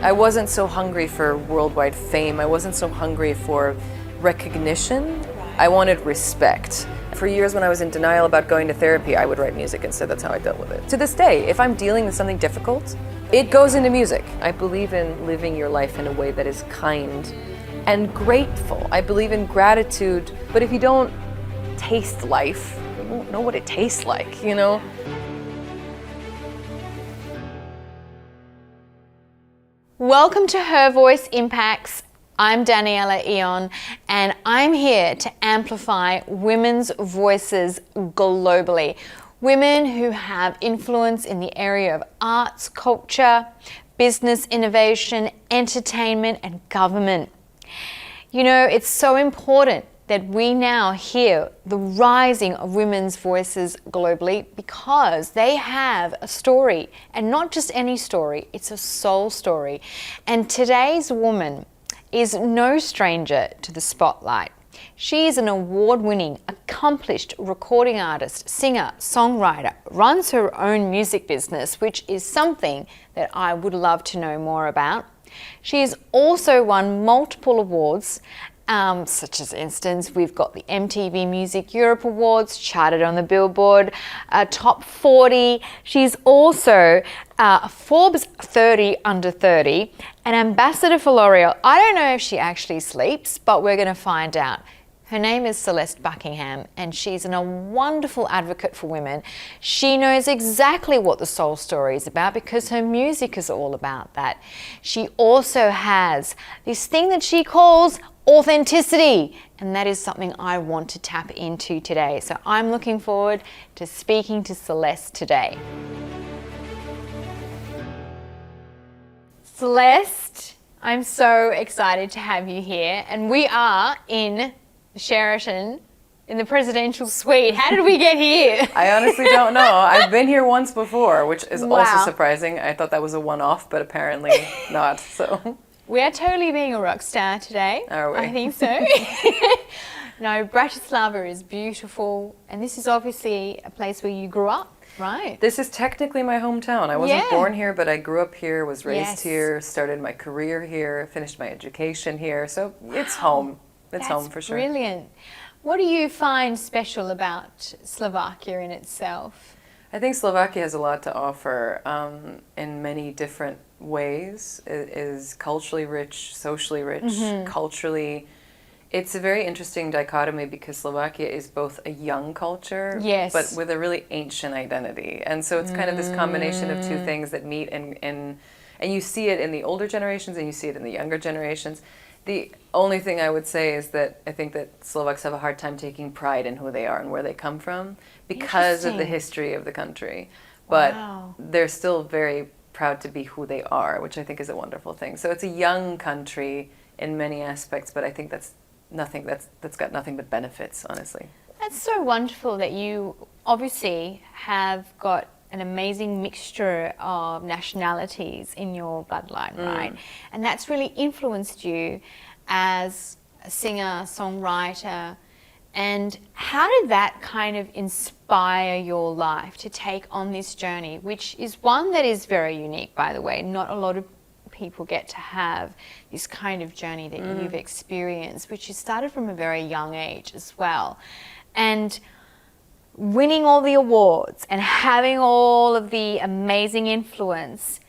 I wasn't so hungry for worldwide fame. I wasn't so hungry for recognition. I wanted respect. For years when I was in denial about going to therapy, I would write music instead. That's how I dealt with it. To this day, if I'm dealing with something difficult, it goes into music. I believe in living your life in a way that is kind and grateful. I believe in gratitude, but if you don't taste life, you won't know what it tastes like, you know? Welcome to Her Voice Impacts. I'm Daniela Ion, and I'm here to amplify women's voices globally. Women who have influence in the area of arts, culture, business innovation, entertainment, and government. You know, it's so important that we now hear the rising of women's voices globally because they have a story, and not just any story, it's a soul story. And today's woman is no stranger to the spotlight. She is an award-winning, accomplished recording artist, singer, songwriter, runs her own music business, which is something that I would love to know more about. She has also won multiple awards, such as, instance, we've got the MTV Music Europe Awards, charted on the Billboard Top 40. She's also a Forbes 30 under 30, an ambassador for L'Oreal. I don't know if she actually sleeps, but we're going to find out. Her name is Celeste Buckingham, and she's a wonderful advocate for women. She knows exactly what the soul story is about because her music is all about that. She also has this thing that she calls authenticity, and that is something I want to tap into today. So I'm looking forward to speaking to Celeste today. Celeste, I'm so excited to have you here, and we are in Sheraton in the presidential suite. How did we get here? I honestly don't know. I've been here once before, which is also surprising. I thought that was a one-off, but apparently not. So we are totally being a rock star today. Are we? I think so. No, Bratislava is beautiful, and this is obviously a place where you grew up, right? This is technically my hometown. I wasn't born here, but I grew up here, was raised here, started my career here, finished my education here. So it's home. It's home for sure. Brilliant. What do you find special about Slovakia in itself? I think Slovakia has a lot to offer in many different ways. It is culturally rich, socially rich, culturally. It's a very interesting dichotomy because Slovakia is both a young culture, but with a really ancient identity. And so it's kind of this combination of two things that meet, and you see it in the older generations and you see it in the younger generations. The only thing I would say is that I think that Slovaks have a hard time taking pride in who they are and where they come from because of the history of the country. But they're still very proud to be who they are, which I think is a wonderful thing. So it's a young country in many aspects, but I think that's got nothing but benefits, honestly. That's so wonderful that you obviously have got an amazing mixture of nationalities in your bloodline, right? And that's really influenced you as a singer, songwriter. And how did that kind of inspire your life to take on this journey, which is one that is very unique, by the way? Not a lot of people get to have this kind of journey that you've experienced, which you started from a very young age as well. And winning all the awards and having all of the amazing influence,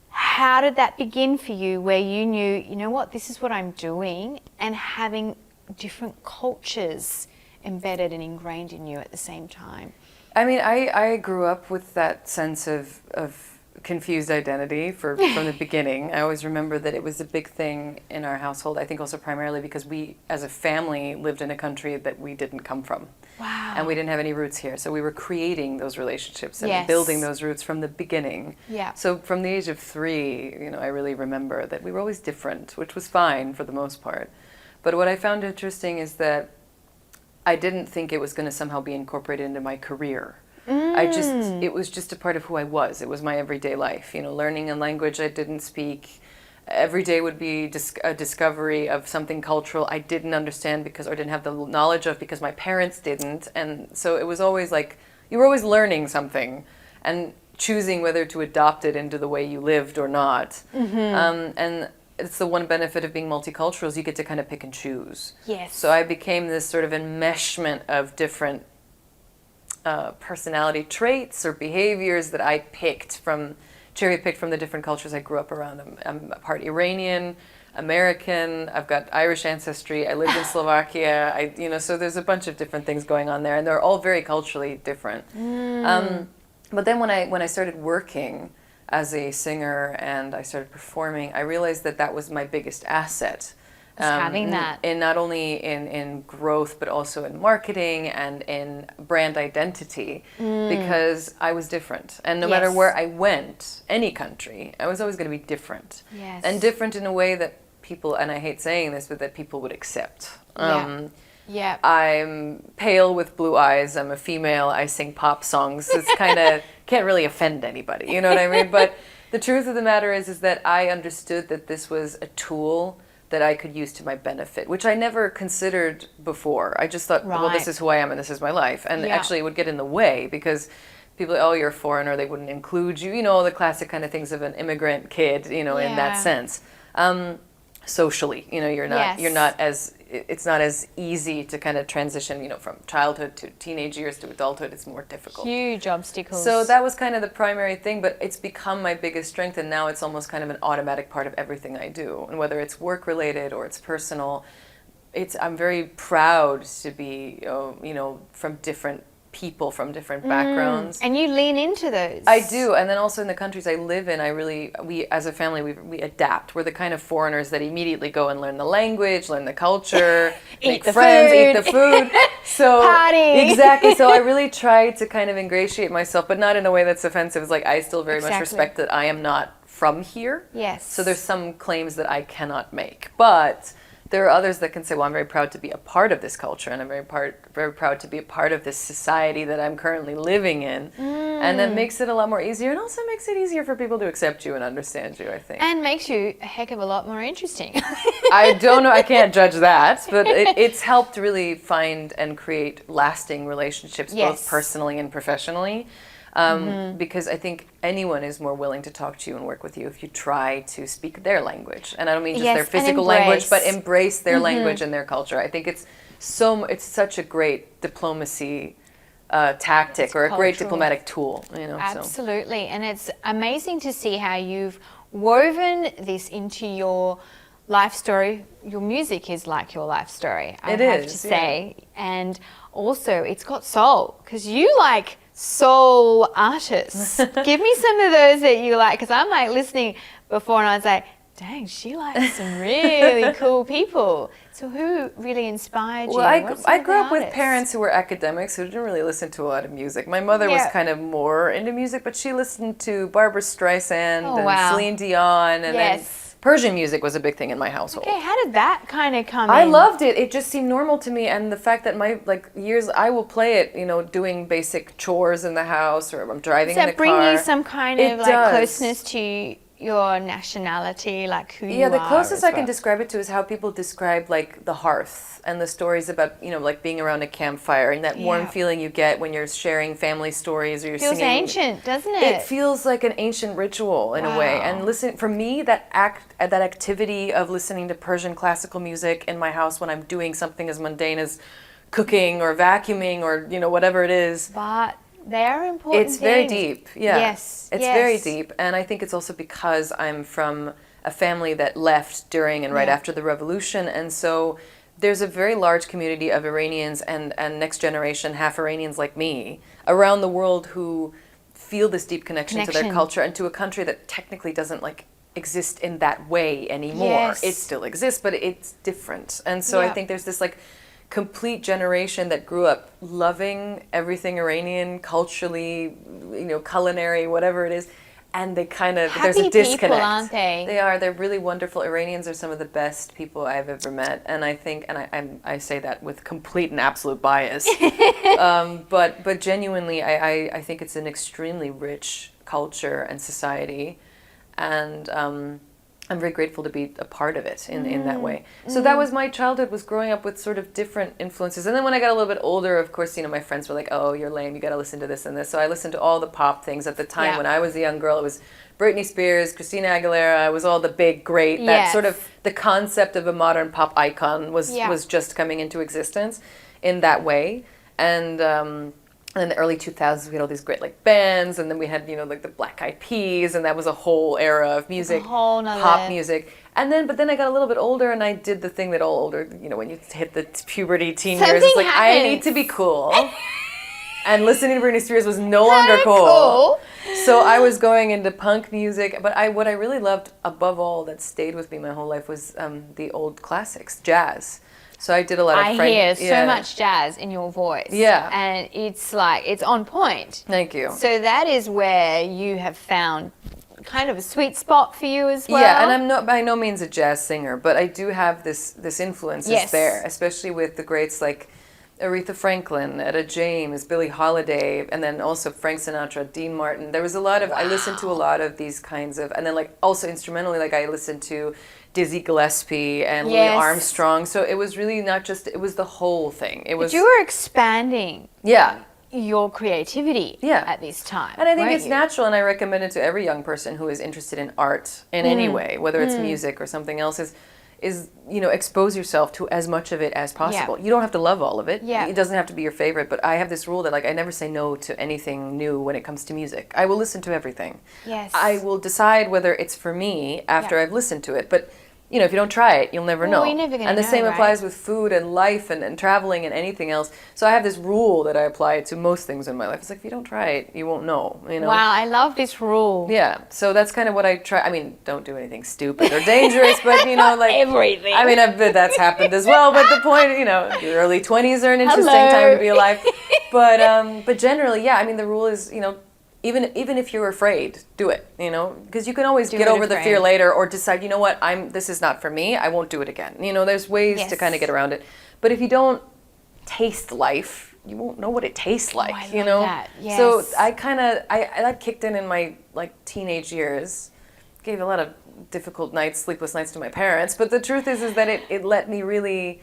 how did that begin for you where you knew, you know what, this is what I'm doing, and having different cultures embedded and ingrained in you at the same time? I mean, I grew up with that sense of confused identity from the beginning. I always remember that it was a big thing in our household. I think also primarily because we, as a family, lived in a country that we didn't come from. Wow. And we didn't have any roots here. So we were creating those relationships and building those roots from the beginning. Yeah. So from the age of 3, you know, I really remember that we were always different, which was fine for the most part. But what I found interesting is that I didn't think it was going to somehow be incorporated into my career. It was just a part of who I was. It was my everyday life, you know, learning a language I didn't speak. Every day would be a discovery of something cultural I didn't understand or didn't have the knowledge of because my parents didn't. And so it was always like, you were always learning something. And choosing whether to adopt it into the way you lived or not. And it's the one benefit of being multicultural is you get to kind of pick and choose. Yes. So I became this sort of enmeshment of different personality traits or behaviors that I cherry-picked from the different cultures I grew up around. I'm part Iranian, American, I've got Irish ancestry, I lived in Slovakia, so there's a bunch of different things going on there, and they're all very culturally different. But then when I started working as a singer and I started performing, I realized that was my biggest asset. Having that. And not only in growth, but also in marketing and in brand identity, because I was different. And no matter where I went, any country, I was always going to be different. Yes. And different in a way that people, and I hate saying this, but that people would accept. Yeah. I'm pale with blue eyes, I'm a female, I sing pop songs. It's kind of, can't really offend anybody, you know what I mean? But the truth of the matter is that I understood that this was a tool that I could use to my benefit, which I never considered before. I just thought, well, this is who I am and this is my life. And actually it would get in the way because people, oh, you're a foreigner, they wouldn't include you, the classic kind of things of an immigrant kid, in that sense. Socially, you're not as, it's not as easy to kind of transition, from childhood to teenage years to adulthood. It's more difficult. Huge obstacles. So that was kind of the primary thing, but it's become my biggest strength, and now it's almost kind of an automatic part of everything I do. And whether it's work related or it's personal, I'm very proud to be, from different people from different backgrounds. And you lean into those. I do, and then also in the countries I live in, we as a family, we adapt. We're the kind of foreigners that immediately go and learn the language, learn the culture, make friends, eat the food. So party. Exactly. So I really try to kind of ingratiate myself, but not in a way that's offensive. It's like I still very much respect that I am not from here. Yes. So there's some claims that I cannot make, but there are others that can say, well, I'm very proud to be a part of this culture, and I'm very proud to be a part of this society that I'm currently living in. And that makes it a lot more easier, and also makes it easier for people to accept you and understand you, I think. And makes you a heck of a lot more interesting. I don't know, I can't judge that, but it's helped really find and create lasting relationships, both personally and professionally. Because I think anyone is more willing to talk to you and work with you if you try to speak their language. And I don't mean just their physical language, but embrace their language and their culture. I think it's such a great diplomacy tactic, or a great diplomatic tool. Absolutely. And it's amazing to see how you've woven this into your life story. Your music is like your life story, I have to say. And also it's got soul, because you like soul artists. Give me some of those that you like, because I'm like listening before and I was like, dang, she likes some really cool people. So who really inspired you? Well, I grew up with parents who were academics who didn't really listen to a lot of music. My mother was kind of more into music, but she listened to Barbra Streisand and Celine Dion, and then Persian music was a big thing in my household. Okay, how did that kind of come in? I loved it. It just seemed normal to me, and the fact that my years, I will play it, doing basic chores in the house, or I'm driving in the car. Does that bring you some kind of closeness to your nationality, like who you are? Yeah, the closest I can describe it to is how people describe the hearth and the stories about, being around a campfire and that warm feeling you get when you're sharing family stories or you're singing. It feels ancient, doesn't it? It feels like an ancient ritual in a way. And for me, that activity of listening to Persian classical music in my house when I'm doing something as mundane as cooking or vacuuming or, whatever it is. But they are important It's very deep, Yes. It's very deep, and I think it's also because I'm from a family that left during and right after the revolution, and so there's a very large community of Iranians and next generation, half Iranians like me, around the world who feel this deep connection to their culture and to a country that technically doesn't exist in that way anymore. Yes. It still exists, but it's different, and so I think there's this complete generation that grew up loving everything Iranian, culturally, culinary, whatever it is, and they kind of, there's a disconnect. People, aren't they? They are. They're really wonderful. Iranians are some of the best people I've ever met, and I think, and I say that with complete and absolute bias, but genuinely, I think it's an extremely rich culture and society, and I'm very grateful to be a part of it in that way. So that was my childhood, was growing up with sort of different influences. And then when I got a little bit older, of course, my friends were like, oh, you're lame, you got to listen to this and this. So I listened to all the pop things. At the time when I was a young girl, it was Britney Spears, Christina Aguilera, it was all the big, great, that sort of the concept of a modern pop icon was just coming into existence in that way. And in the early 2000s, we had all these great like bands, and then we had like the Black Eyed Peas, and that was a whole era of music, pop music. And then, but then I got a little bit older, and I did the thing that all older, when you hit the puberty teen years, it's like I need to be cool. And listening to Britney Spears was no longer cool. So I was going into punk music, but what I really loved above all, that stayed with me my whole life, was the old classics, jazz. So I did a lot of I hear so much jazz in your voice. Yeah. And it's like, it's on point. Thank you. So that is where you have found kind of a sweet spot for you as well. Yeah, and I'm not by no means a jazz singer, but I do have this influence there, especially with the greats like Aretha Franklin, Etta James, Billie Holiday, and then also Frank Sinatra, Dean Martin. There was a lot of, I listened to a lot of these kinds of, and then like also instrumentally, like I listened to Dizzy Gillespie and Louis Armstrong. So it was really not just, it was the whole thing. It was. But you were expanding. Your creativity at this time. And I think it's natural, and I recommend it to every young person who is interested in art in any way, whether it's music or something else, is expose yourself to as much of it as possible. You don't have to love all of it. It doesn't have to be your favorite, but I have this rule that like I never say no to anything new when it comes to music. I will listen to everything. I will decide whether it's for me after I've listened to it, but if you don't try it, you'll never know. You're never gonna and the know, same applies with food and life and traveling and anything else. So I have this rule that I apply to most things in my life. It's like, if you don't try it, you won't know. Wow, I love this rule. Yeah, so that's kind of what I try. I mean, don't do anything stupid or dangerous, but like everything. I mean, that's happened as well. But the point, your early 20s are an interesting time to be alive. But generally, I mean, the rule is, even if you're afraid, do it, because you can always get over the fear later, or decide, what, this is not for me, I won't do it again. There's ways to kind of get around it. But if you don't taste life, you won't know what it tastes like, I love that. Yes. So I that kicked in my like teenage years, gave a lot of difficult nights, sleepless nights to my parents. But the truth is that it let me really,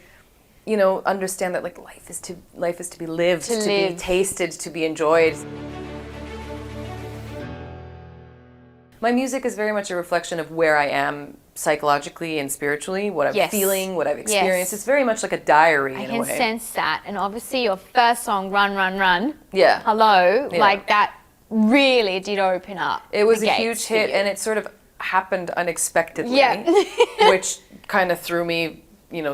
understand that like life is to be lived, to be tasted, to be enjoyed. My music is very much a reflection of where I am psychologically and spiritually, what I'm feeling, what I've experienced. It's very much like a diary in a way. I can sense that. And obviously your first song, Run, Run, Run, Hello, like that really did open up. It was a huge hit, and it sort of happened unexpectedly, which kind of threw me,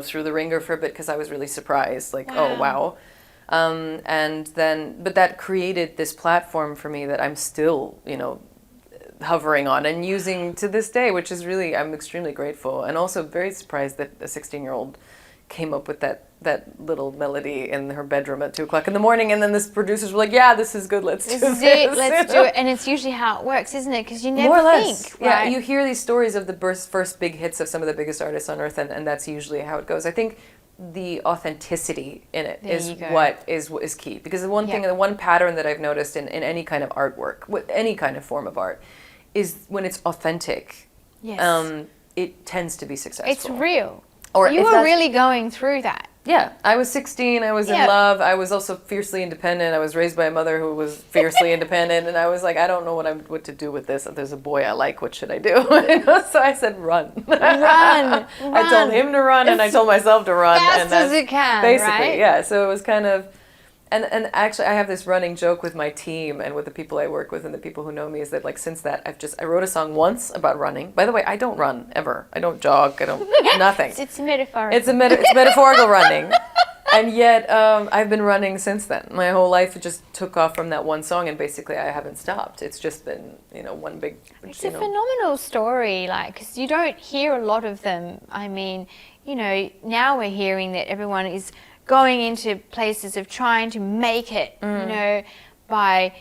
through the ringer for a bit, because I was really surprised, like, oh, wow. And then, but that created this platform for me that I'm still, hovering on and using to this day, which is really, I'm extremely grateful, and also very surprised that a 16-year-old came up with that little melody in her bedroom at 2:00 in the morning, and then the producers were like, yeah, this is good, let's do this. Let's do it. And it's usually how it works, isn't it? Because you never More or less. think, right? Yeah, you hear these stories of the first big hits of some of the biggest artists on earth, and that's usually how it goes. I think the authenticity in it is what is key, because the one thing, the one pattern that I've noticed in any kind of artwork, with any kind of form of art, is when it's authentic, it tends to be successful. It's real. Or you were really going through that. Yeah, I was 16, I was in love, I was also fiercely independent, I was raised by a mother who was fiercely independent, and I was like, I don't know what to do with this. If there's a boy I like, what should I do? So I said, run. Run. I told him to run, and I told myself to run. Fast as you can, basically, right? So it was kind of, and actually I have this running joke with my team and with the people I work with and the people who know me, is that like since that I wrote a song once about running. By the way, I don't run ever. I don't jog. I don't nothing. It's metaphorical. It's metaphorical running, and yet I've been running since then. My whole life just took off from that one song, and basically I haven't stopped. It's just been one big. It's a phenomenal story, like, because you don't hear a lot of them. I mean, now we're hearing that everyone is going into places of trying to make it, by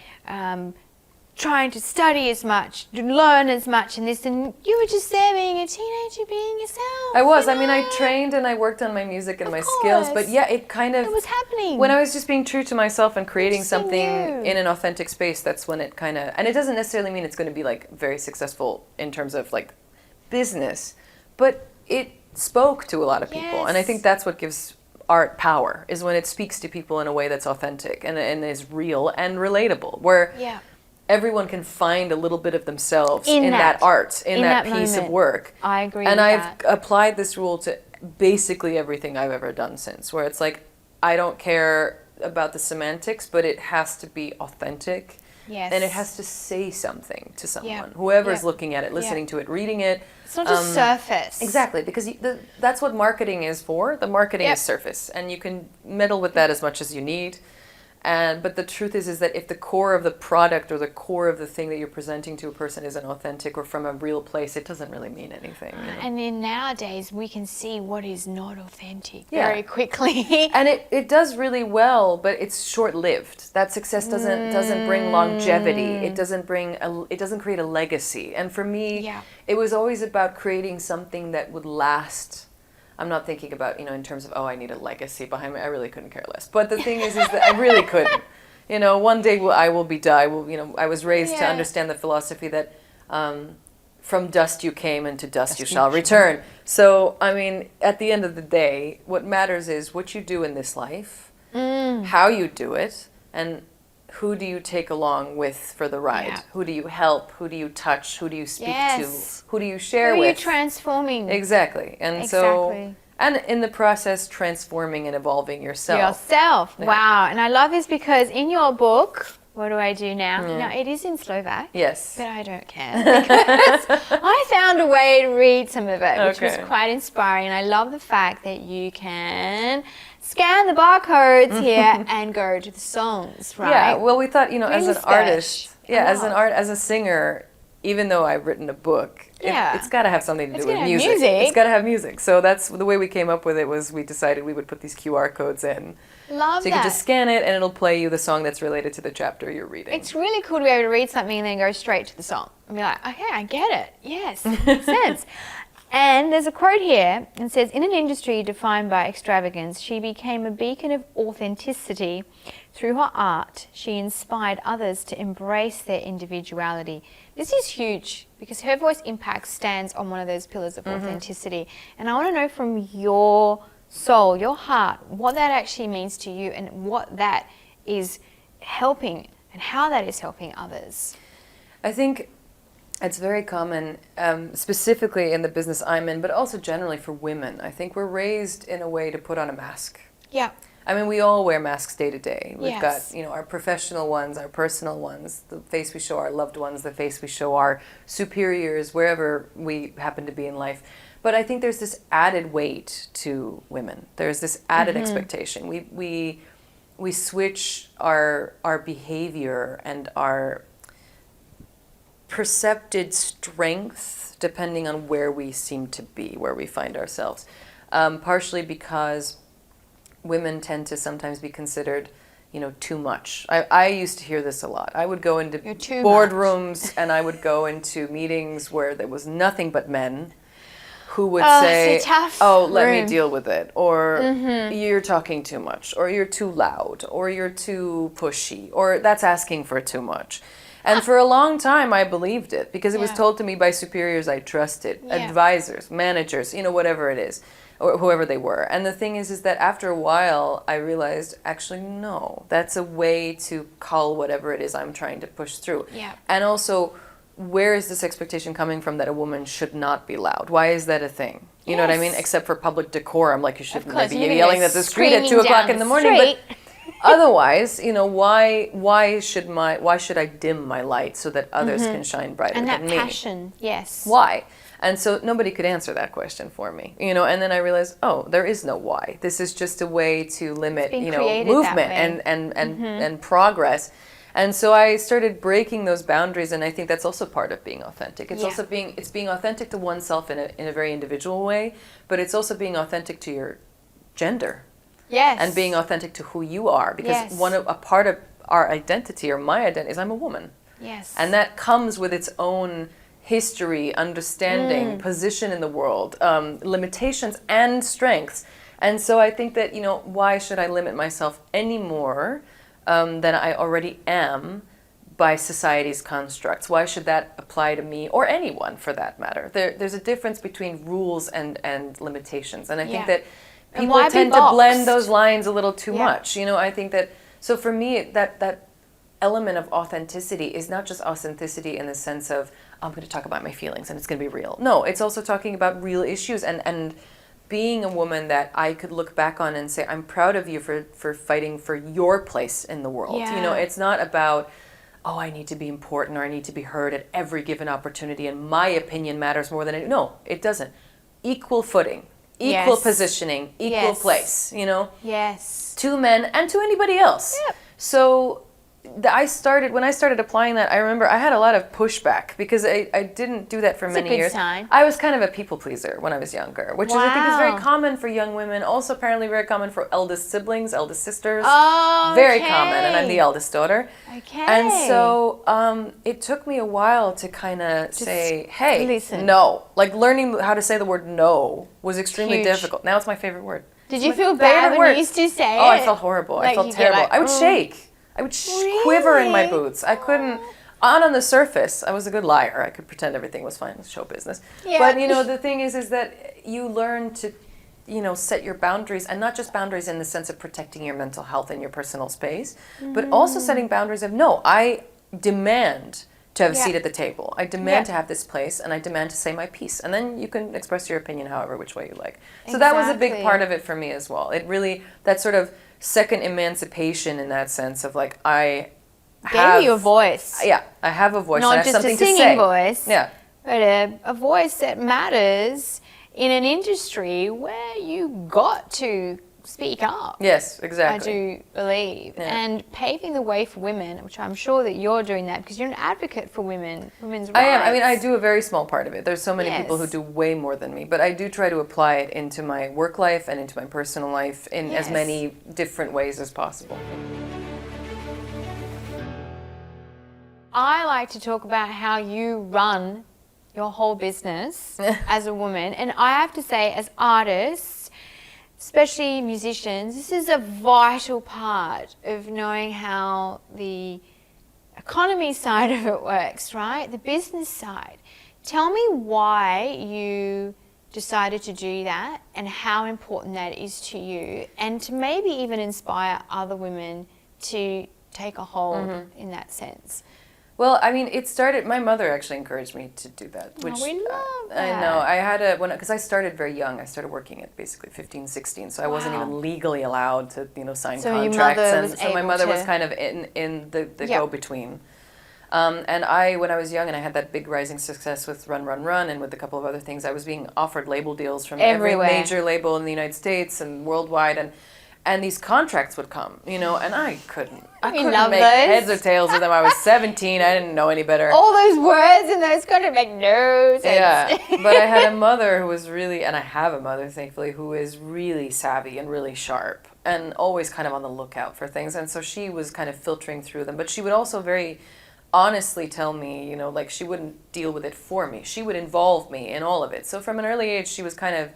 trying to study as much, to learn as much, and this, and you were just there being a teenager, being yourself. I was. I mean, I trained and I worked on my music and my skills, but it was happening. When I was just being true to myself and creating something in an authentic space, that's when it kind of, and it doesn't necessarily mean it's going to be like very successful in terms of like business, but it spoke to a lot of people. And I think that's what gives art power, is when it speaks to people in a way that's authentic and is real and relatable, where everyone can find a little bit of themselves in that art, in that piece of work. I agree and with I've that. applied this rule to basically everything I've ever done since, where it's like, I don't care about the semantics, but it has to be authentic. Yes. And it has to say something to someone, whoever's looking at it, listening to it, reading it. It's not just surface. Exactly, because that's what marketing is for. The marketing is surface, and you can meddle with that as much as you need. But the truth is that if the core of the product or the core of the thing that you're presenting to a person isn't authentic or from a real place, it doesn't really mean anything. You know? And then nowadays we can see what is not authentic very quickly. And it does really well, but it's short-lived. That success doesn't bring longevity. It doesn't create a legacy. And for me, it was always about creating something that would last. I'm not thinking about, in terms of, I need a legacy behind me. I really couldn't care less. But the thing is that I really couldn't. One day I will be done. I was raised to understand the philosophy that from dust you came and to dust you shall return. So, at the end of the day, what matters is what you do in this life, how you do it, and who do you take along with for the ride? Yeah. Who do you help? Who do you touch? Who do you speak to? Who do you share with? Who are you transforming? Exactly. And so, and in the process, transforming and evolving yourself. Yeah. Wow. And I love this because in your book, What Do I Do Now? Now, it is in Slovak. Yes. But I don't care because I found a way to read some of it, which was quite inspiring. And I love the fact that you can scan the barcodes here and go to the songs, right? Yeah, well, we thought, as an artist, as a singer, even though I've written a book, it's got to have something to do with music. It's got to have music. So that's the way we came up with it. Was we decided we would put these QR codes in. Love so you can just scan it and it'll play you the song that's related to the chapter you're reading. It's really cool to be able to read something and then go straight to the song and be like, okay, I get it. Yes, makes sense. And there's a quote here, and says, in an industry defined by extravagance, she became a beacon of authenticity. Through her art, she inspired others to embrace their individuality. This is huge because Her Voice Impact stands on one of those pillars of authenticity. And I want to know from your soul, your heart, what that actually means to you and what that is helping and how that is helping others. I think it's very common, specifically in the business I'm in, but also generally for women. I think we're raised in a way to put on a mask. Yeah. We all wear masks day to day. We've got, our professional ones, our personal ones, the face we show our loved ones, the face we show our superiors, wherever we happen to be in life. But I think there's this added weight to women. There's this added expectation. We switch our behavior and our percepted strength depending on where we seem to be, where we find ourselves. Partially because women tend to sometimes be considered, too much. I used to hear this a lot. I would go into boardrooms and I would go into meetings where there was nothing but men who would say, let me deal with it, or you're talking too much, or you're too loud, or you're too pushy, or that's asking for too much. And for a long time, I believed it because it was told to me by superiors I trusted, advisors, managers, whatever it is, or whoever they were. And the thing is that after a while, I realized, actually, no, that's a way to cull whatever it is I'm trying to push through. Yeah. And also, where is this expectation coming from that a woman should not be loud? Why is that a thing? You know what I mean? Except for public decorum, like you shouldn't be yelling at the street at 2 o'clock in the morning. But otherwise, why should I dim my light so that others can shine brighter than me? And that passion, yes. Why? And so nobody could answer that question for me, and then I realized, there is no why. This is just a way to limit, movement and progress. And so I started breaking those boundaries, and I think that's also part of being authentic. It's also being authentic to oneself in a very individual way, but it's also being authentic to your gender. Yes. And being authentic to who you are, because a part of our identity, or my identity, is I'm a woman. Yes. And that comes with its own history, understanding, position in the world, limitations and strengths. And so I think that, why should I limit myself any more than I already am by society's constructs. Why should that apply to me or anyone for that matter? There's a difference between rules and limitations. And I think that people tend to blend those lines a little too much. You know, I think that, so for me, that element of authenticity is not just authenticity in the sense of, I'm going to talk about my feelings and it's going to be real. No, it's also talking about real issues and being a woman that I could look back on and say, I'm proud of you for fighting for your place in the world. You know, it's not about, oh, I need to be important or I need to be heard at every given opportunity and my opinion matters more than it. No, it doesn't. Equal footing, equal positioning, equal place, you know? Yes. To men and to anybody else. Yep. So when I started applying that, I remember I had a lot of pushback because I didn't do that for many years. Sign. I was kind of a people pleaser when I was younger, which I think is very common for young women, also apparently very common for eldest siblings, eldest sisters. Oh, very common, and I'm the eldest daughter. Okay. And so it took me a while to kind of say, hey, listen. No. Like learning how to say the word no was extremely difficult. Now it's my favorite word. Did you feel bad when you used to say it? Oh, I felt horrible. I felt terrible. I would shake. I would quiver in my boots. I couldn't, on the surface, I was a good liar. I could pretend everything was fine. It was show business. Yeah. But, you know, the thing is that you learn to, you know, set your boundaries, and not just boundaries in the sense of protecting your mental health and your personal space, but also setting boundaries of, no, I demand to have a seat at the table. I demand to have this place, and I demand to say my piece. And then you can express your opinion however which way you like. So that was a big part of it for me as well. It really, that sort of second emancipation in that sense of like, I have... Gave you a voice. Yeah, I have a voice. Not and I have just something a singing to say. voice. Yeah. But a voice that matters in an industry where you got to speak up. Yes, exactly. I do believe. Yeah. And paving the way for women, which I'm sure that you're doing that because you're an advocate for women's rights. I am. I mean, I do a very small part of it. There's so many people who do way more than me, but I do try to apply it into my work life and into my personal life in as many different ways as possible. I like to talk about how you run your whole business as a woman. And I have to say, as artists, especially musicians, this is a vital part of knowing how the economy side of it works, right? The business side. Tell me why you decided to do that and how important that is to you, and to maybe even inspire other women to take a hold in that sense. Well, I mean, it started, my mother actually encouraged me to do that. Which, we love that. I know. I had because I started very young. I started working at basically 15, 16, so I wasn't even legally allowed to, you know, sign contracts. And so my mother was kind of in the go-between. And when I was young and I had that big rising success with Run, Run, Run and with a couple of other things, I was being offered label deals from every major label in the United States and worldwide. And these contracts would come, you know, and I couldn't make heads or tails of them. I was 17. I didn't know any better. All those words and those kind of make no sense. Yeah, but I had a mother who was really, and I have a mother, thankfully, who is really savvy and really sharp and always kind of on the lookout for things. And so she was kind of filtering through them. But she would also very honestly tell me, you know, like she wouldn't deal with it for me. She would involve me in all of it. So from an early age, she was kind of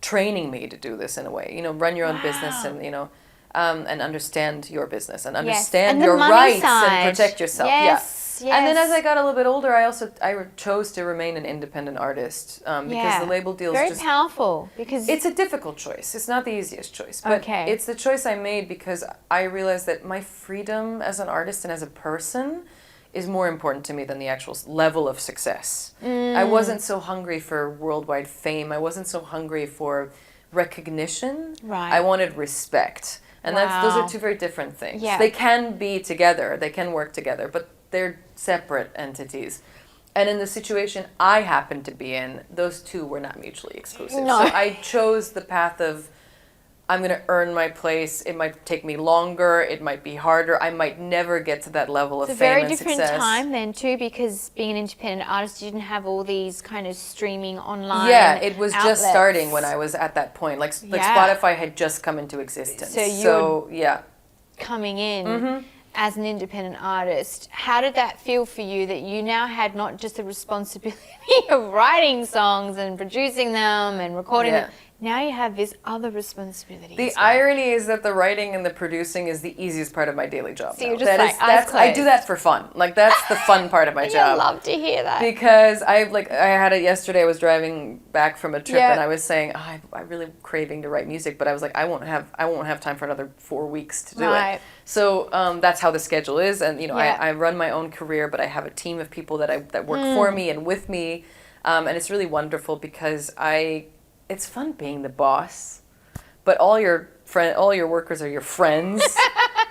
training me to do this in a way, you know, run your own business and, you know, and understand your business and understand your rights and protect yourself. Yes. And then as I got a little bit older, I chose to remain an independent artist because the label deals very powerful because it's a difficult choice. It's not the easiest choice, but it's the choice I made because I realized that my freedom as an artist and as a person is more important to me than the actual level of success. I wasn't so hungry for worldwide fame. I wasn't so hungry for recognition. Right. I wanted respect. And those are two very different things. Yeah. They can be together. They can work together, but they're separate entities. And in the situation I happened to be in, those two were not mutually exclusive. No. So I chose the path of, I'm going to earn my place. It might take me longer. It might be harder. I might never get to that level of fame and success. It's a very different time then too, because being an independent artist, you didn't have all these kind of streaming online it was outlets. Just starting when I was at that point. Like Spotify had just come into existence. So coming in as an independent artist, how did that feel for you that you now had not just the responsibility of writing songs and producing them and recording them? now you have this other responsibility. The as well. irony is that the writing and the producing is the easiest part of my daily job. So now. you're just That like, is- eyes that's I do closed. that for fun. Like that's the fun part of my I job. love to hear that. Because I had it yesterday. I was driving back from a trip Yeah. and I was saying, I'm really craving to write music, but I was like, I won't have time for another 4 weeks to do Right. it. So that's how the schedule is, and Yeah. I run my own career, but I have a team of people that work for me and with me, and it's really wonderful because it's fun being the boss. But all your workers are your friends.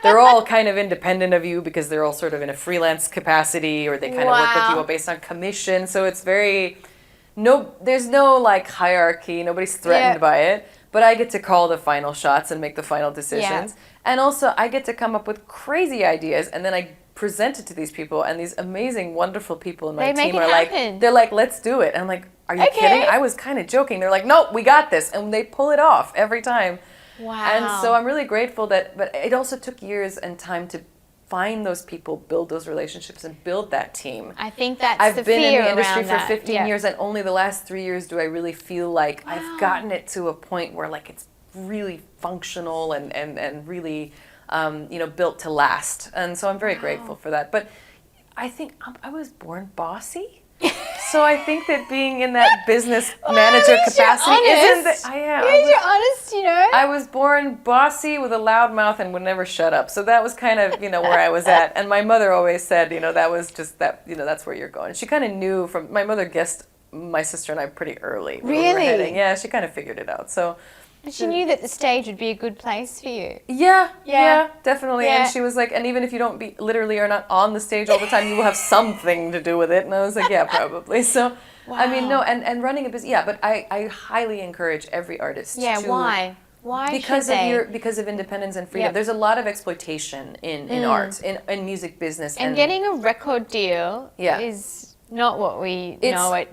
They're all kind of independent of you because they're all sort of in a freelance capacity, or they kind of work with Wow. you based on commission. So it's there's no like hierarchy. Nobody's threatened by it. But I get to call the final shots and make the final decisions. And also I get to come up with crazy ideas, and then I present it to these people, and these amazing, wonderful people in my They make team it are happen. like, they're like, let's do it. And I'm like, are you Okay. kidding? I was kind of joking. They're like, no, we got this. And they pull it off every time. Wow. And so I'm really grateful but it also took years and time to find those people, build those relationships, and build that team. I think that's I've the been in fear the industry around for that. 15 Yeah. years, and only the last 3 years do I really feel like Wow. I've gotten it to a point where like it's really functional and really built to last. And so I'm very grateful for that. But I think I was born bossy. So I think that being in that business manager capacity isn't that I am. You're honest, I was born bossy with a loud mouth and would never shut up. So that was kind of, where I was at. And my mother always said, that was just that, that's where you're going. She kind of knew my mother guessed my sister and I pretty early. Where we were Really? heading. Yeah, she kind of figured it out. So But she knew that the stage would be a good place for you. yeah, definitely. Yeah. And she was like, and even if you don't literally are not on the stage all the time, you will have something to do with it. And I was like, yeah, probably. So, I mean, no, and running a business, but I highly encourage every artist Yeah, to. why? Why Because should they? because of independence and freedom. Yep. There's a lot of exploitation in art, in music business. And getting a record deal Yeah. is not what we know it.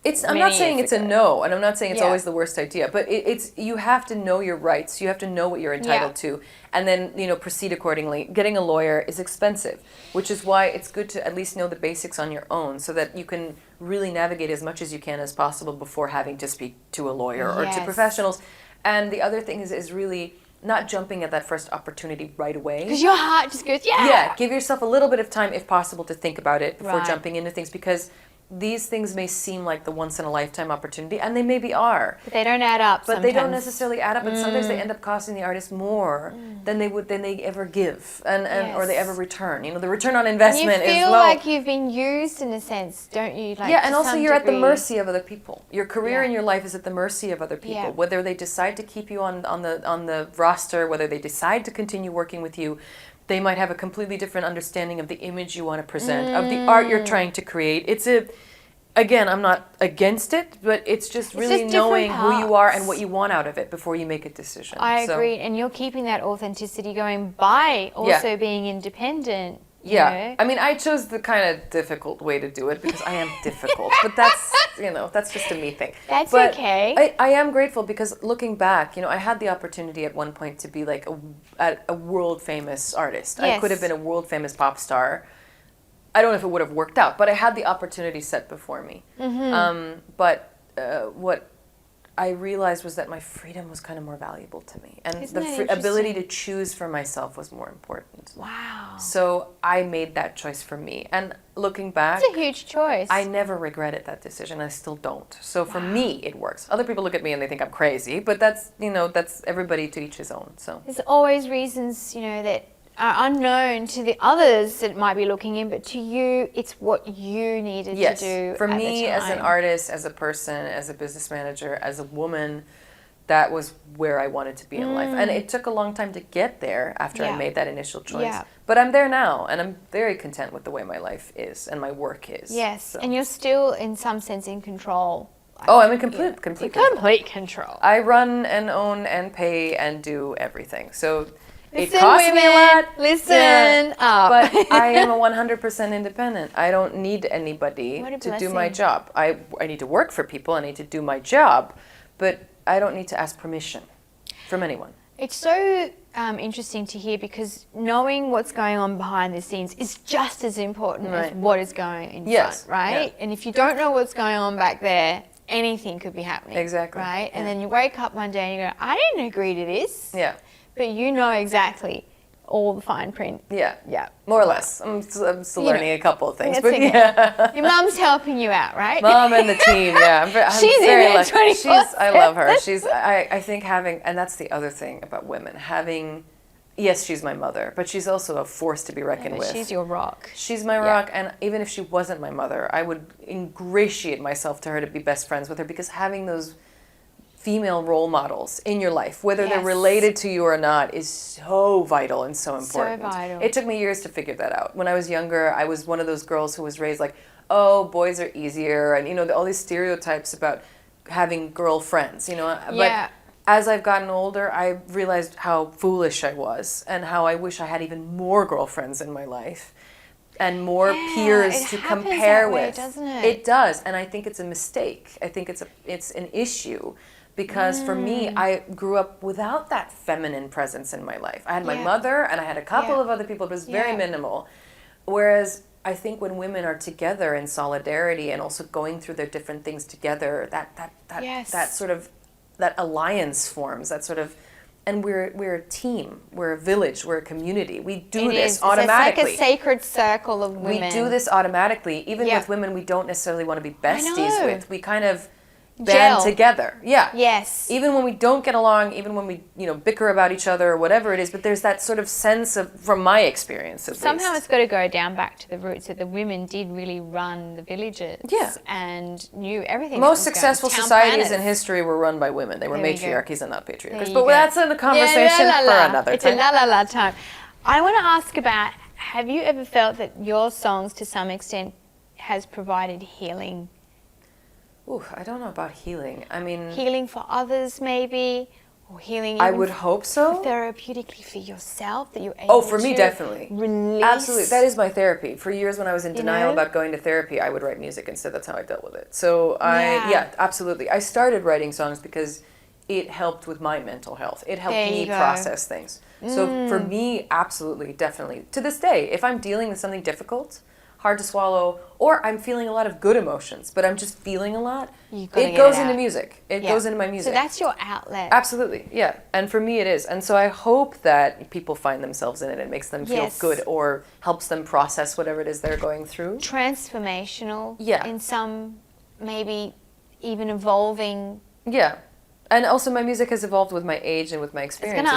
I'm not many saying years it's a ago. no, and I'm not saying it's Yeah. always the worst idea, but it's you have to know your rights, you have to know what you're entitled to, and then proceed accordingly. Getting a lawyer is expensive, which is why it's good to at least know the basics on your own, so that you can really navigate as much as you can as possible before having to speak to a lawyer or to Yes. professionals. And the other thing is really not jumping at that first opportunity right away. Because your heart just goes, Yeah, give yourself a little bit of time, if possible, to think about it before Right. jumping into things, because these things may seem like the once-in-a-lifetime opportunity, and they maybe are. But they don't add up But they don't sometimes. necessarily add up, and sometimes they end up costing the artist more than they ever give, or they Yes. ever return. The return on You investment is feel low. like you've been used in a sense, don't you? Like, Yeah, to and also some you're at the degree. mercy of other people. Your career Yeah. in your life is at the mercy of other people. Yeah. Whether they decide to keep you on the roster, whether they decide to continue working with you, they might have a completely different understanding of the image you want to present, of the art you're trying to create. Again, I'm not against it, but it's just really just different knowing who you are and paths. what you want out of it before you make a decision. I So, agree, and you're keeping that authenticity going by also being independent. you know? I mean, I chose the kind of difficult way to do it because I am difficult, but that's that's just a me thing. That's But okay. I am grateful because looking back, I had the opportunity at one point to be like a world famous artist. I could have Yes. been a world famous pop star. I don't know if it would have worked out, but I had the opportunity set before me. But what I realized was that my freedom was kind of more valuable to me, and Isn't the that ability to interesting? choose for myself was more important. Wow. So I made that choice for me, and looking back, It's a huge choice. I never regretted that decision. I still don't. So for me, it works. Other people look at me and they think I'm crazy, but that's that's everybody to each his own. So. There's always reasons, that are unknown to the others that might be looking in, but to you, it's what you needed Yes, to do. for at me the as an time. artist, as a person, as a business manager, as a woman, that was where I wanted to be in life. And it took a long time to get there after I Yeah. made that initial choice. Yeah. But I'm there now, and I'm very content with the way my life is and my work is. Yes, So. and you're still in some sense in control. Oh, I'm in complete control. Complete control. I run and own and pay and do everything. So it Listen, costs me a women, lot. listen up. But I am a 100% independent. I don't need anybody What a to do my blessing. job. I need to work for people. I need to do my job. But I don't need to ask permission from anyone. It's so interesting to hear because knowing what's going on behind the scenes is just as important as Right. what is going in Yes, front, right? yeah. And if you don't know what's going on back there, anything could be happening. Exactly. Right? Yeah. And then you wake up one day and you go, I didn't agree to this. Yeah. But you know exactly all the fine print. Yeah. Yeah. More or less. I'm still learning a couple of things, That's but okay. yeah. Your mum's helping you out, right? Mom and the team, yeah. I'm She's very in there lucky. 24/7. I love her. I think having, and that's the other thing about women, having, yes, she's my mother, but she's also a force to be reckoned with. She's your rock. She's my rock, and even if she wasn't my mother, I would ingratiate myself to her to be best friends with her, because having those female role models in your life, whether they're related to you or not, is so vital and so important. So vital. It took me years to figure that out. When I was younger, I was one of those girls who was raised like, oh, boys are easier, and all these stereotypes about having girlfriends, But as I've gotten older, I realized how foolish I was and how I wish I had even more girlfriends in my life and more peers to compare with. Doesn't it? It does, and I think it's a mistake. I think it's an issue. Because for me, I grew up without that feminine presence in my life. I had my mother and I had a couple of other people, but it was very minimal. Whereas I think when women are together in solidarity and also going through their different things together, that sort of, that alliance forms, that sort of, and we're a team, we're a village, we're a community. We do this automatically. It's like a sacred circle of women. We do this automatically. Even with women we don't necessarily want to be besties with. We kind of band together. Yeah. Yes. Even when we don't get along, even when we, bicker about each other or whatever it is, but there's that sort of sense of, from my experience at Somehow least. it's got to go down back to the roots that the women did really run the villages. Yeah. And knew everything. Most successful societies in history were run by women. They were matriarchies and not patriarchs. But that's in the conversation for another It's time. a la time. I want to ask about, have you ever felt that your songs to some extent has provided healing? Ooh, I don't know about healing. I mean, healing for others, maybe, or healing. I would hope so. Therapeutically for yourself, that you're able to. Oh, for me, definitely. Release. Absolutely, that is my therapy. For years, when I was in denial about going to therapy, I would write music instead. That's how I dealt with it. So absolutely. I started writing songs because it helped with my mental health. It helped me process things. So for me, absolutely, definitely. To this day, if I'm dealing with something difficult, hard to swallow, or I'm feeling a lot of good emotions, but I'm just feeling a lot, it goes into music. It goes into my music. So that's your outlet. Absolutely, yeah. And for me it is. And so I hope that people find themselves in it. It makes them feel good or helps them process whatever it is they're going through. Transformational. In some, maybe even evolving. Yeah. And also my music has evolved with my age and with my experiences.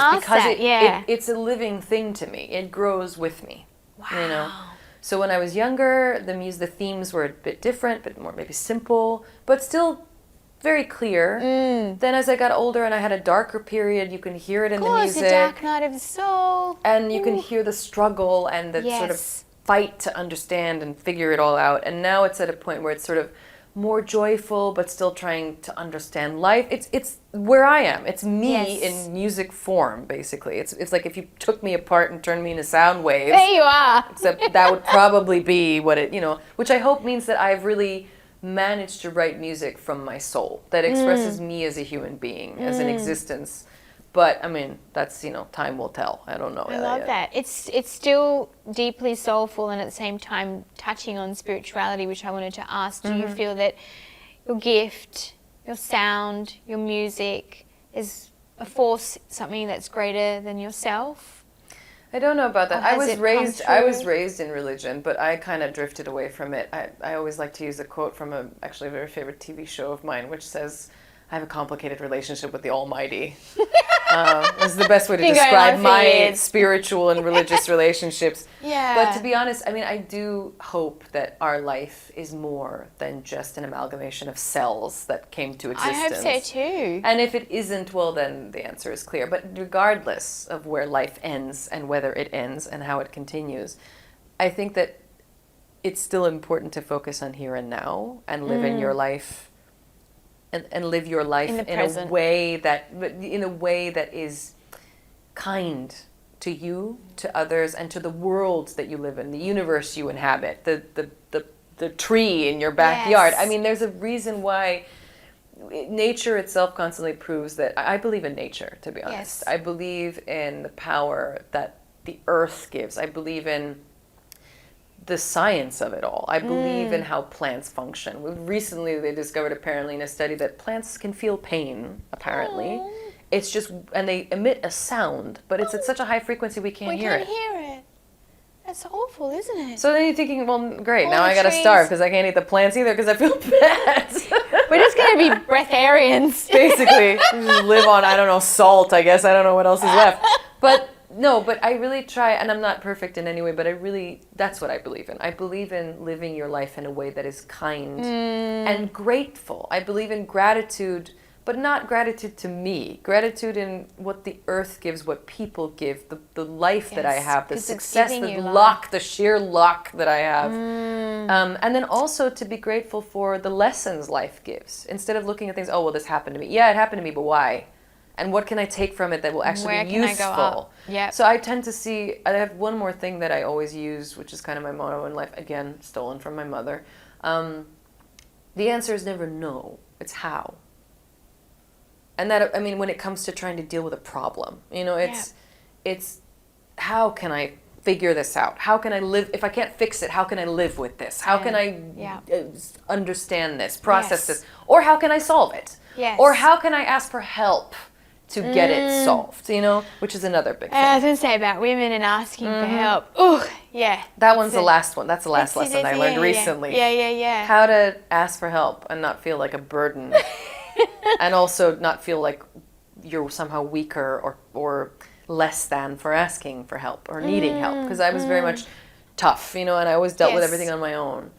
It's a living thing to me. It grows with me. Wow. So when I was younger, the themes were a bit different, but more maybe simple, but still very clear. Then as I got older and I had a darker period, you can hear it in the music. The dark night of the soul. And you can hear the struggle and the sort of fight to understand and figure it all out. And now it's at a point where it's sort of more joyful, but still trying to understand life. It's where I am. It's me in music form, basically. It's like if you took me apart and turned me into sound waves. There you are. Except that would probably be what it, which I hope means that I've really managed to write music from my soul that expresses me as a human being, as an existence. But I mean, that's time will tell. I don't know. I love that. It's still deeply soulful and at the same time touching on spirituality, which I wanted to ask. Do you feel that your gift, your sound, your music is a force, something that's greater than yourself? I don't know about that. I was raised in religion, but I kind of drifted away from it. I always like to use a quote from actually a very favorite TV show of mine, which says, "I have a complicated relationship with the Almighty." Is the best way to describe my spiritual and religious relationships. But to be honest, I mean, I do hope that our life is more than just an amalgamation of cells that came to existence. I hope so too. And if it isn't, well, then the answer is clear. But regardless of where life ends and whether it ends and how it continues, I think that it's still important to focus on here and now and live in your life. And live your life in a way that is kind to you, to others, and to the world that you live in, the universe you inhabit, the tree in your backyard. I mean, there's a reason why nature itself constantly proves that. I believe in nature, to be honest. I believe in the power that the earth gives. I believe in the science of it all. I believe in how plants function. Recently, they discovered apparently in a study that plants can feel pain, apparently. Oh. It's just, and they emit a sound, but it's at such a high frequency we can't hear it. We can't hear it. That's awful, isn't it? So then you're thinking, well, great, All now the I gotta trees. starve because I can't eat the plants either because I feel bad. We're just going to be breatharians. Basically, you just live on, I don't know, salt, I guess. I don't know what else is left. But no, but I really try, and I'm not perfect in any way, but that's what I believe in. I believe in living your life in a way that is kind and grateful. I believe in gratitude, but not gratitude to me. Gratitude in what the earth gives, what people give, the life that I Yes, have, the 'cause it's success, giving the you luck, the sheer luck that I have. And then also to be grateful for the lessons life gives. Instead of looking at things, oh, well, this happened to me. Yeah, it happened to me, but why? And what can I take from it that will actually Where be can I useful? go up? Yep. So I tend to see, I have one more thing that I always use, which is kind of my motto in life, again, stolen from my mother. The answer is never no, it's how. And that, I mean, when it comes to trying to deal with a problem, you know, it's how can I figure this out? How can I live, if I can't fix it, how can I live with this? How can I understand this, process this? Or how can I solve it? Yes. Or how can I ask for help to get it solved, you know, which is another big thing. I was going to say about women and asking for help. Oh, yeah. That one's the last one. That's the last That's it, lesson I that's- learned yeah, recently. Yeah. How to ask for help and not feel like a burden. And also not feel like you're somehow weaker or less than for asking for help or needing help. Because I was very much tough, you know, and I always dealt with everything on my own.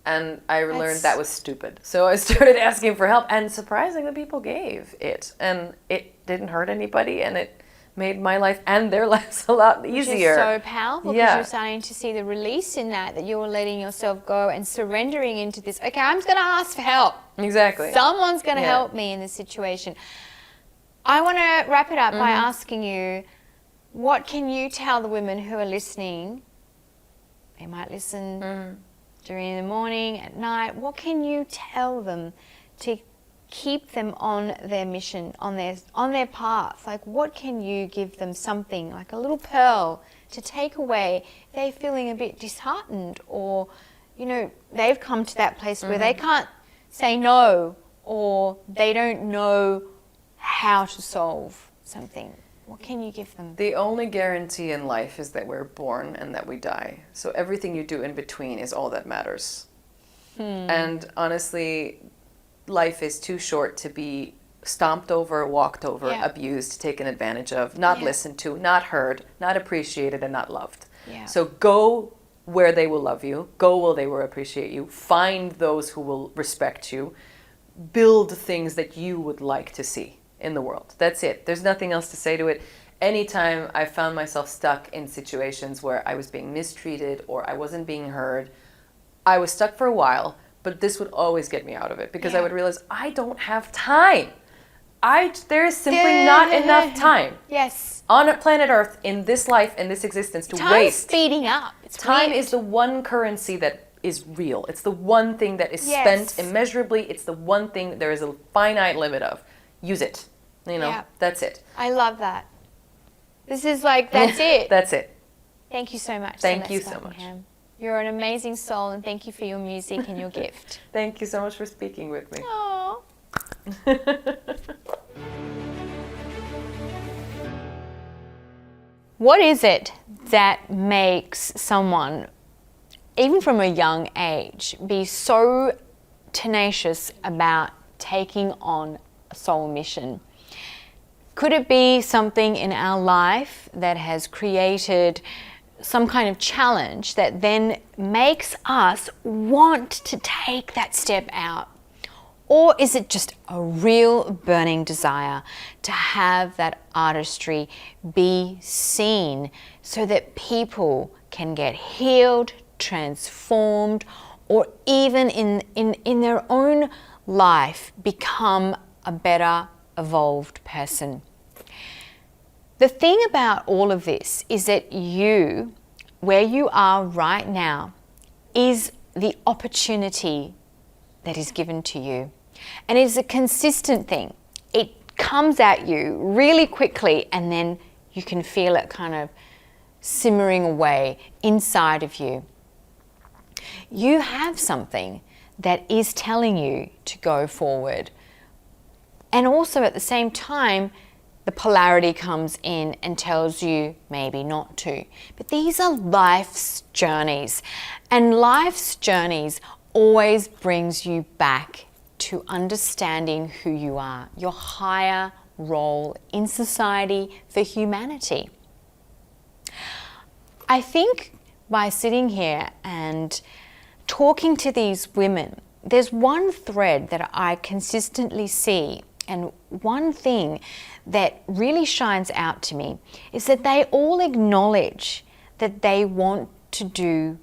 And I learned that was stupid. So I started asking for help, and surprisingly, people gave it. And it didn't hurt anybody, and it made my life and their lives a lot easier. Which is so powerful because you're starting to see the release in that you're letting yourself go and surrendering into this. Okay, I'm just going to ask for help. Exactly. Someone's going to help me in this situation. I want to wrap it up by asking you, what can you tell the women who are listening? They might listen during the morning, at night. What can you tell them to keep them on their mission, on their path? Like, what can you give them, something like a little pearl to take away? They're feeling a bit disheartened, or, you know, they've come to that place where they can't say no, or they don't know how to solve something. What can you give them? The only guarantee in life is that we're born and that we die. So everything you do in between is all that matters. And honestly, life is too short to be stomped over, walked over, abused, taken advantage of, not listened to, not heard, not appreciated, and not loved. So go where they will love you. Go where they will appreciate you. Find those who will respect you. Build things that you would like to see in the world. That's it. There's nothing else to say to it. Anytime I found myself stuck in situations where I was being mistreated or I wasn't being heard, I was stuck for a while, but this would always get me out of it because I would realize I don't have time. There is simply not enough time. Yes. On planet Earth, in this life, in this existence, to waste. Time's speeding up. It's Time weird. is the one currency that is real. It's the one thing that is spent immeasurably. It's the one thing there is a finite limit of. Use it. You know, that's it. I love that. This is like, that's it. That's it. Thank you so much. Thank you Celeste so much. Buckingham. You're an amazing soul, and thank you for your music and your gift. Thank you so much for speaking with me. Aww. What is it that makes someone, even from a young age, be so tenacious about taking on a soul mission? Could it be something in our life that has created some kind of challenge that then makes us want to take that step out? Or is it just a real burning desire to have that artistry be seen so that people can get healed, transformed, or even in their own life become a better evolved person? The thing about all of this is that you, where you are right now, is the opportunity that is given to you. And it is a consistent thing. It comes at you really quickly, and then you can feel it kind of simmering away inside of you. You have something that is telling you to go forward. And also at the same time, the polarity comes in and tells you maybe not to. But these are life's journeys. And life's journeys always brings you back to understanding who you are, your higher role in society for humanity. I think by sitting here and talking to these women, there's one thread that I consistently see, and one thing that really shines out to me is that they all acknowledge that they want to do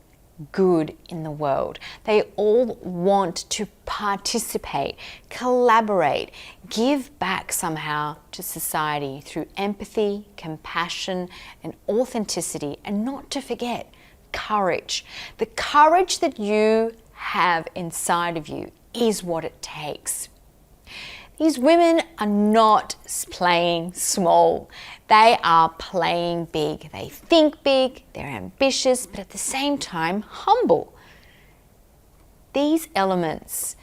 good in the world. They all want to participate, collaborate, give back somehow to society through empathy, compassion, and authenticity, and not to forget courage. The courage that you have inside of you is what it takes. These women are not playing small. They are playing big. They think big, they're ambitious, but at the same time, humble. These elements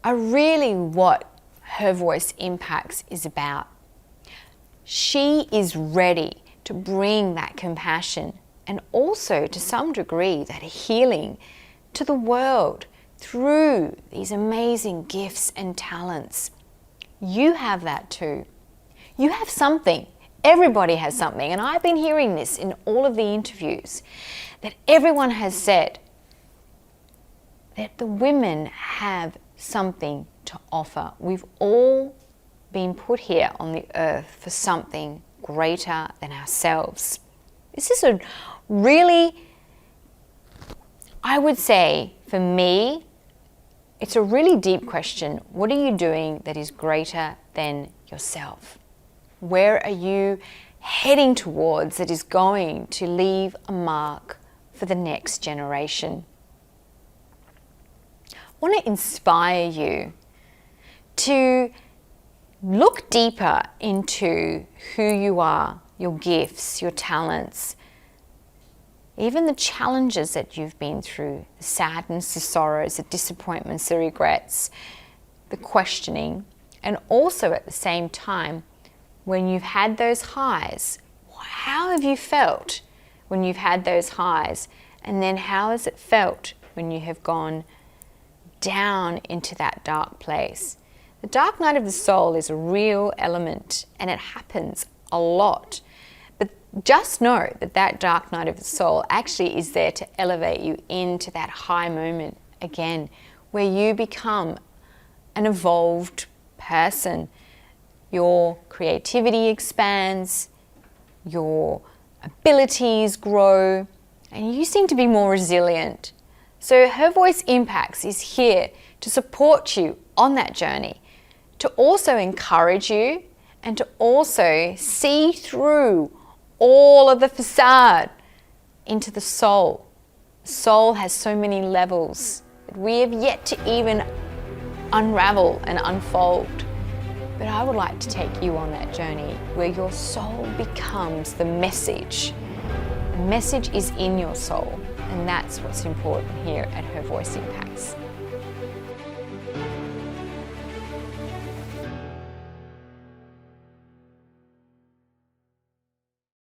are really what Her Voice Impacts is about. She is ready to bring that compassion and also, to some degree, that healing to the world through these amazing gifts and talents. You have that too. You have something. Everybody has something. And I've been hearing this in all of the interviews, that everyone has said that the women have something to offer. We've all been put here on the earth for something greater than ourselves. This is a really, I would say, for me, it's a really deep question. What are you doing that is greater than yourself? Where are you heading towards that is going to leave a mark for the next generation? I want to inspire you to look deeper into who you are, your gifts, your talents, even the challenges that you've been through, the sadness, the sorrows, the disappointments, the regrets, the questioning, and also at the same time, when you've had those highs, how have you felt when you've had those highs? And then how has it felt when you have gone down into that dark place? The dark night of the soul is a real element, and it happens a lot. But just know that that dark night of the soul actually is there to elevate you into that high moment again, where you become an evolved person. Your creativity expands, your abilities grow, and you seem to be more resilient. So Her Voice Impacts is here to support you on that journey, to also encourage you, and to also see through all of the facade into the soul. Soul has so many levels that we have yet to even unravel and unfold. But I would like to take you on that journey where your soul becomes the message. The message is in your soul, and that's what's important here at Her Voice Impacts.